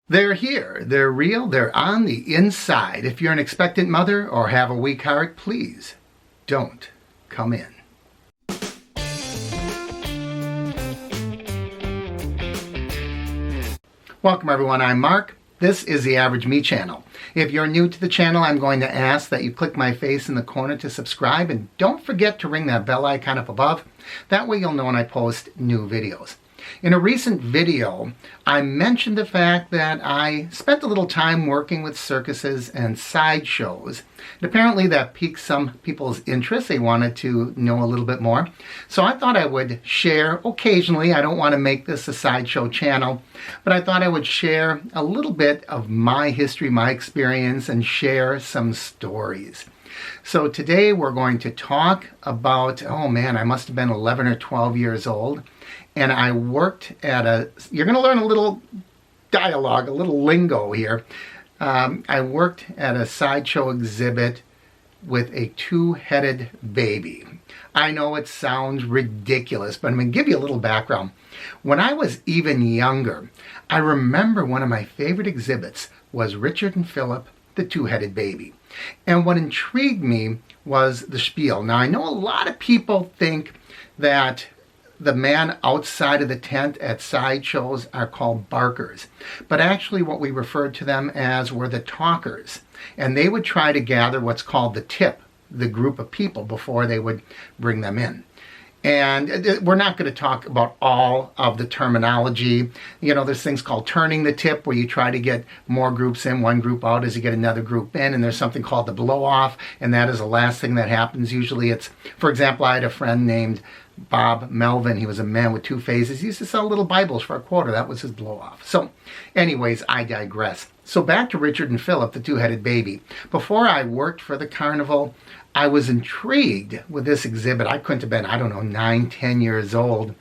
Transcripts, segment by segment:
They're here, they're real, they're on the inside. If you're an expectant mother or have a weak heart, please don't come in. Welcome everyone, I'm Mark. This is the Average Me channel. If you're new to the channel, I'm going to ask that you click my face in the corner to subscribe, and don't forget to ring that bell icon up above. That way you'll know when I post new videos. In a recent video, I mentioned the fact that I spent a little time working with circuses and sideshows. And apparently that piqued some people's interest. They wanted to know a little bit more. So I thought I would share occasionally. I don't want to make this a sideshow channel, but I thought I would share a little bit of my history, my experience, and share some stories. So today we're going to talk about, oh man, I must have been 11 or 12 years old. And I worked at you're going to learn a little dialogue, a little lingo here. I worked at a sideshow exhibit with a two-headed baby. I know it sounds ridiculous, but I'm going to give you a little background. When I was even younger, I remember one of my favorite exhibits was Richard and Philip, the two-headed baby. And what intrigued me was the spiel. Now, I know a lot of people think that the man outside of the tent at sideshows are called barkers. But actually what we referred to them as were the talkers. And they would try to gather what's called the tip, the group of people, before they would bring them in. And we're not going to talk about all of the terminology. You know, there's things called turning the tip, where you try to get more groups in, one group out as you get another group in. And there's something called the blow off, and that is the last thing that happens. Usually it's, for example, I had a friend named Bob Melvin. He was a man with two faces. He used to sell little Bibles for a quarter. That was his blow off. So anyways, I digress. So back to Richard and Philip, the two-headed baby. Before I worked for the carnival, I was intrigued with this exhibit. I couldn't have been, I don't know, 9, 10 years old.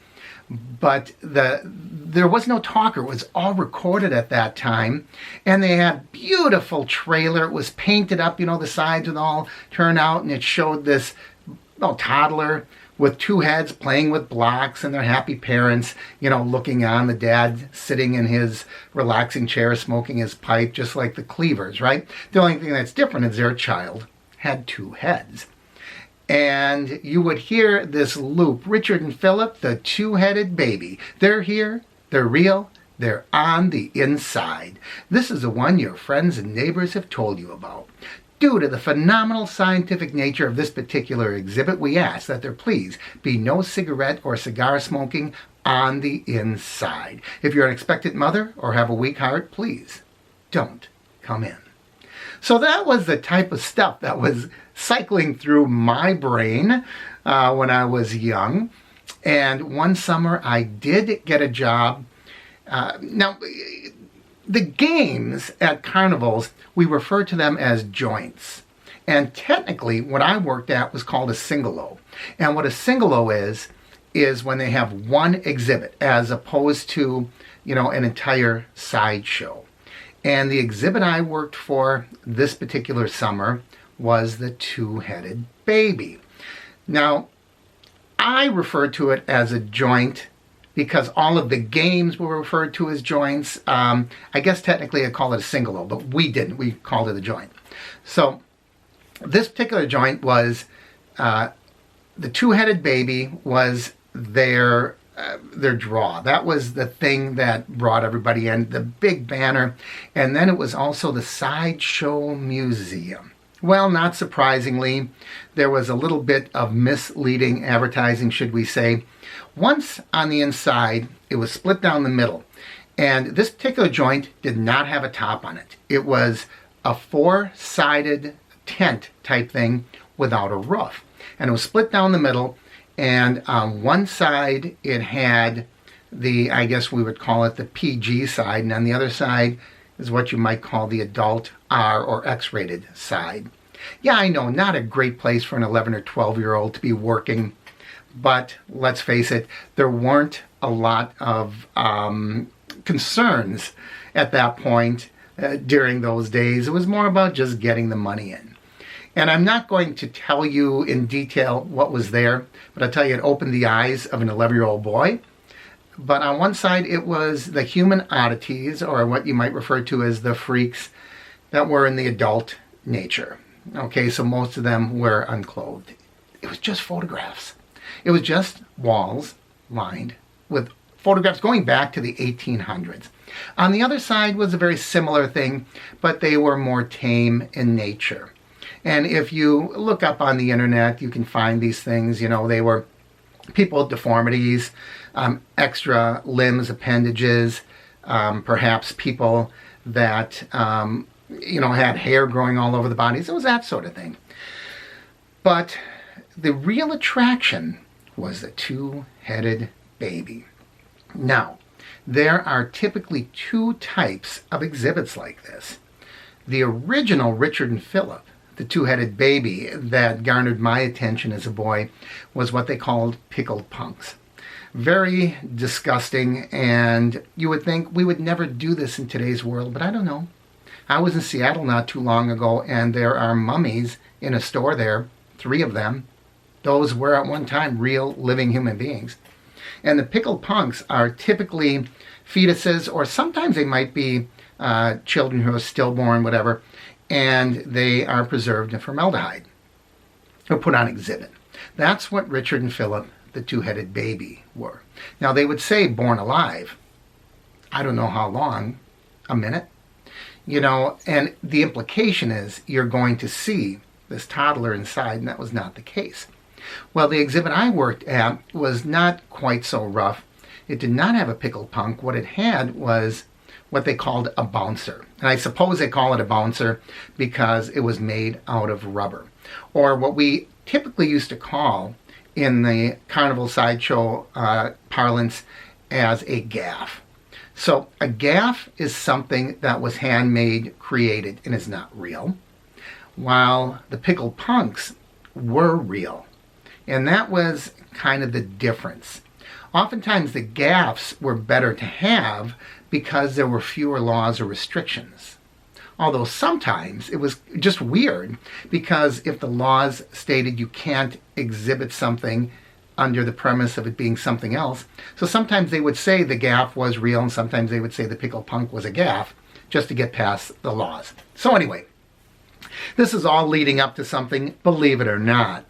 But there was no talker. It was all recorded at that time. And they had beautiful trailer. It was painted up, you know, the sides would all turn out, and it showed this toddler with two heads playing with blocks, and their happy parents, you know, looking on, the dad sitting in his relaxing chair smoking his pipe, just like the Cleavers, right? The only thing that's different is their child had two heads. And you would hear this loop, Richard and Philip, the two-headed baby. They're here, they're real, they're on the inside. This is the one your friends and neighbors have told you about. Due to the phenomenal scientific nature of this particular exhibit, we ask that there please be no cigarette or cigar smoking on the inside. If you're an expectant mother or have a weak heart, please don't come in. So that was the type of stuff that was cycling through my brain when I was young. And one summer I did get a job. Now, the games at carnivals, we refer to them as joints. And technically, what I worked at was called a singalo. And what a singalo is when they have one exhibit as opposed to, you know, an entire sideshow. And the exhibit I worked for this particular summer was the two-headed baby. Now, I refer to it as a joint because all of the games were referred to as joints. I guess technically I call it a singalo, but we didn't. We called it a joint. So this particular joint was, the two-headed baby was their draw. That was the thing that brought everybody in, the big banner. And then it was also the Sideshow Museum. Well, not surprisingly, there was a little bit of misleading advertising, should we say. Once on the inside, it was split down the middle. And this particular joint did not have a top on it. It was a four-sided tent type thing without a roof. And it was split down the middle. And on one side, it had the, I guess we would call it the PG side. And on the other side is what you might call the adult R or X-rated side. Yeah, I know, not a great place for an 11 or 12-year-old to be working. But let's face it, there weren't a lot of concerns at that point during those days. It was more about just getting the money in. And I'm not going to tell you in detail what was there, but I'll tell you it opened the eyes of an 11-year-old boy But on one side, it was the human oddities, or what you might refer to as the freaks, that were in the adult nature. Okay, so most of them were unclothed. It was just photographs. It was just walls lined with photographs going back to the 1800s. On the other side was a very similar thing, but they were more tame in nature. And if you look up on the internet, you can find these things. You know, they were people with deformities, extra limbs, appendages, perhaps people that, had hair growing all over the bodies. It was that sort of thing. But the real attraction was the two-headed baby. Now, there are typically two types of exhibits like this. The original Richard and Philip, the two-headed baby that garnered my attention as a boy, was what they called pickled punks. Very disgusting, and you would think we would never do this in today's world, but I don't know. I was in Seattle not too long ago, and there are mummies in a store there, 3 of them. Those were at one time real living human beings. And the pickled punks are typically fetuses, or sometimes they might be children who are stillborn, whatever, and they are preserved in formaldehyde or put on exhibit. That's what Richard and Philip, the two-headed baby, were. Now, they would say born alive. I don't know how long, a minute, and the implication is you're going to see this toddler inside, and that was not the case. Well, the exhibit I worked at was not quite so rough. It did not have a pickled punk. What it had was what they called a bouncer. And I suppose they call it a bouncer because it was made out of rubber. Or what we typically used to call in the carnival sideshow parlance as a gaff. So a gaff is something that was handmade, created, and is not real, while the pickled punks were real. And that was kind of the difference. Oftentimes the gaffs were better to have because there were fewer laws or restrictions. Although sometimes it was just weird because if the laws stated you can't exhibit something under the premise of it being something else, so sometimes they would say the gaff was real and sometimes they would say the pickled punk was a gaff just to get past the laws. So anyway, this is all leading up to something, believe it or not.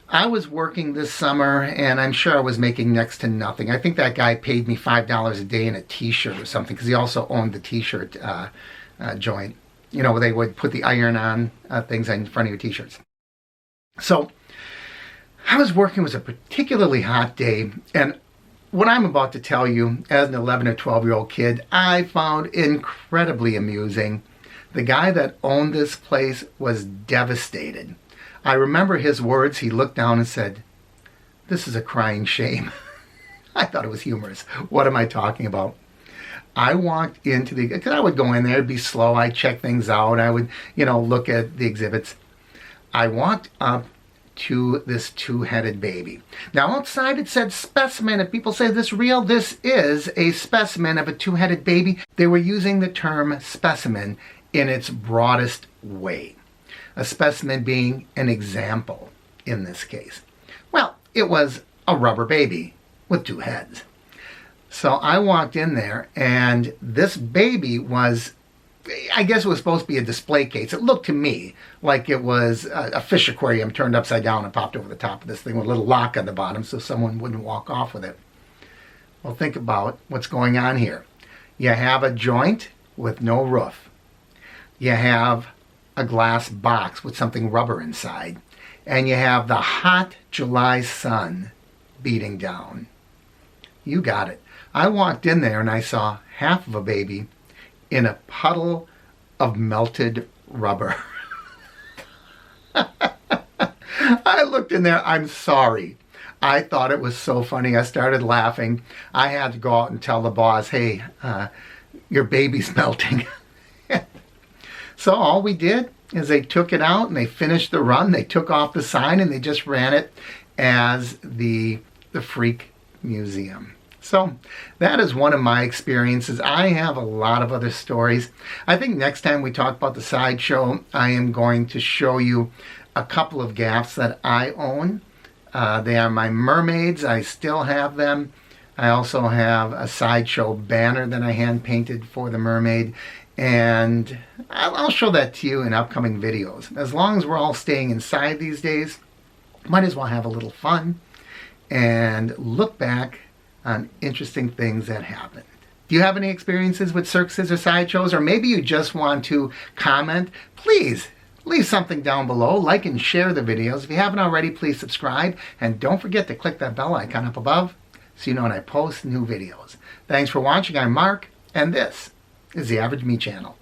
I was working this summer, and I'm sure I was making next to nothing. I think that guy paid me $5 a day in a T-shirt or something, because he also owned the T-shirt joint. Where they would put the iron-on things in front of your T-shirts. So I was working. It was a particularly hot day, and what I'm about to tell you, as an 11 or 12-year-old kid, I found incredibly amusing. The guy that owned this place was devastated. I remember his words. He looked down and said, "This is a crying shame." I thought it was humorous. What am I talking about? I walked into because I would go in there, it'd be slow. I'd check things out. I would, look at the exhibits. I walked up to this two-headed baby. Now outside it said specimen. If people say this real, this is a specimen of a two-headed baby. They were using the term specimen in its broadest way. A specimen being an example in this case. Well, it was a rubber baby with 2 heads. So I walked in there, and this baby was, I guess it was supposed to be a display case. It looked to me like it was a fish aquarium turned upside down and popped over the top of this thing with a little lock on the bottom so someone wouldn't walk off with it. Well, think about what's going on here. You have a joint with no roof. You have a glass box with something rubber inside, and you have the hot July sun beating down. You got it. I walked in there and I saw half of a baby in a puddle of melted rubber. I looked in there. I'm sorry. I thought it was so funny. I started laughing. I had to go out and tell the boss, "Hey, your baby's melting." So all we did is they took it out and they finished the run. They took off the sign and they just ran it as the Freak Museum. So that is one of my experiences. I have a lot of other stories. I think next time we talk about the Sideshow, I am going to show you a couple of gaffs that I own. They are my mermaids. I still have them. I also have a Sideshow banner that I hand painted for the mermaid, and I'll show that to you in upcoming videos. As long as we're all staying inside these days, might as well have a little fun and look back on interesting things that happened. Do you have any experiences with circuses or sideshows, or maybe you just want to comment? Please leave something down below, like and share the videos. If you haven't already, please subscribe, and don't forget to click that bell icon up above so you know when I post new videos. Thanks for watching. I'm Mark, and this is the Average Me Channel.